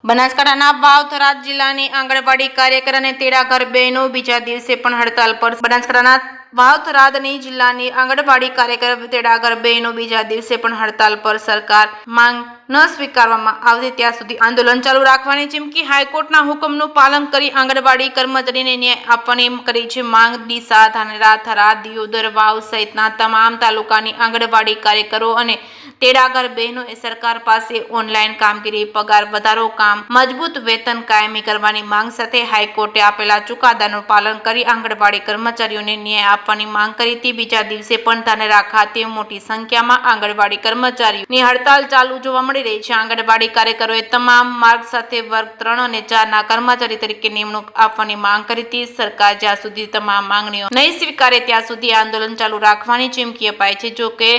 બનાસકાંઠાના વાવ-થરાદ જિલ્લાની આંગણવાડી કાર્યકર અને તેડાગર બહેનો બીજા દિવસે પણ હડતાલ પર. બનાસકાંઠાના વાવ-થરાદની જિલ્લાની આંગણવાડી કાર્યકર તેડાગર બહેનો બીજા દિવસે પણ હડતાલ પર. સરકાર માંગ ન સ્વીકારવામાં આવે ત્યાં સુધી આંદોલન ચાલુ રાખવાની ચીમકી. હાઈકોર્ટના હુકમનું પાલન કરી આંગણવાડી કર્મચારીને ન્યાય આપવાની કરી છે માંગ. ડીસા, ધાનેરા, થરાદ, દિયોદર, વાવ સહિતના તમામ તાલુકાની આંગણવાડી કાર્યકરો અને તેડાગર બહેનોએ સરકાર પાસે ઓનલાઈન કામગીરી, પગાર વધારો, કામ મજબૂત વેતન કાયમી કરવાની માંગ સાથે હાઈકોર્ટે આપેલા ચુકાદાનું પાલન કરી આંગણવાડી કર્મચારીઓને ન્યાય આપવાની માંગ કરી હતી. બીજા દિવસે પણ ધાનેરા ખાતે મોટી સંખ્યામાં આંગણવાડી કર્મચારીઓની હડતાલ ચાલુ જોવા મળી રહી છે. આંગણવાડી કાર્યકરોએ તમામ માર્ગ સાથે વર્ગ 3 અને 4ના કર્મચારી તરીકે નિમણૂક આપવાની માંગ કરી હતી. સરકાર જ્યાં સુધી તમામ માંગણીઓ નહીં સ્વીકારે ત્યાં સુધી આંદોલન ચાલુ રાખવાની ચીમકી અપાઈ છે. જો કે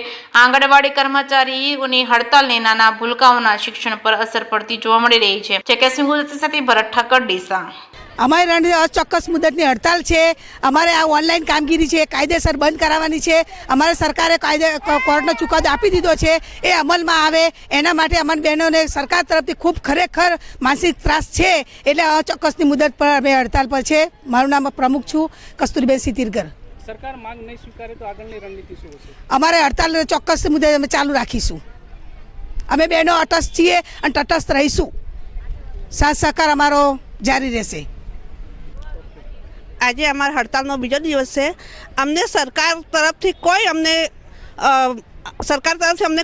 આંગણવાડી કર્મચારીઓની હડતાલને નાના ભૂલકાઓના શિક્ષણ પર અસર પડતી જોવા મળી રહી છે. ચેકેસિંગ સાથે ભરત ઠાકર, ડીસા. અમારી અચોક્કસ મુદતની હડતાલ છે. અમારે આ ઓનલાઈન કામગીરી છે કાયદેસર બંધ કરાવવાની છે. અમારે સરકારે કોર્ટનો ચુકાદો આપી દીધો છે, એ અમલમાં આવે એના માટે અમારી બહેનોને સરકાર તરફથી ખૂબ ખરેખર માનસિક ત્રાસ છે. એટલે અચોક્કસની મુદત પર અમે હડતાલ પર છે. મારું નામ પ્રમુખ છું કસ્તુરીબેન સિતિરગર. સરકાર માંગ નહીં સ્વીકારે તો આગળની રણનીતિ શું હશે? અમારે હડતાલ ચોક્કસ મુદત અમે ચાલુ રાખીશું. અમે બહેનો તટસ્થ છીએ અને તટસ્થ રહીશું. સાથ સહકાર અમારો જારી રહેશે. આજે અમારા હડતાલનો બીજો દિવસ છે. અમને સરકાર તરફથી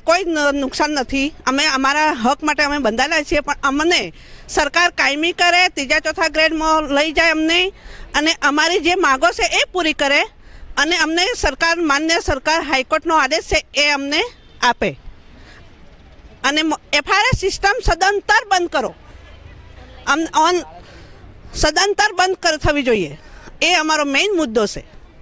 કોઈ નુકસાન નથી. અમે અમારા હક માટે અમે બંધાયેલા છીએ, પણ અમને સરકાર કાયમી કરે, ત્રીજા ચોથા ગ્રેડમાં લઈ જાય અમને, અને અમારી જે માગો છે એ પૂરી કરે, અને અમને માન્ય સરકાર હાઈકોર્ટનો આદેશ છે એ અમને આપે, અને FIR સિસ્ટમ સદંતર બંધ કરો, સદંતર બંધ થવી જોઈએ. એ અમારો મેઇન મુદ્દો છે.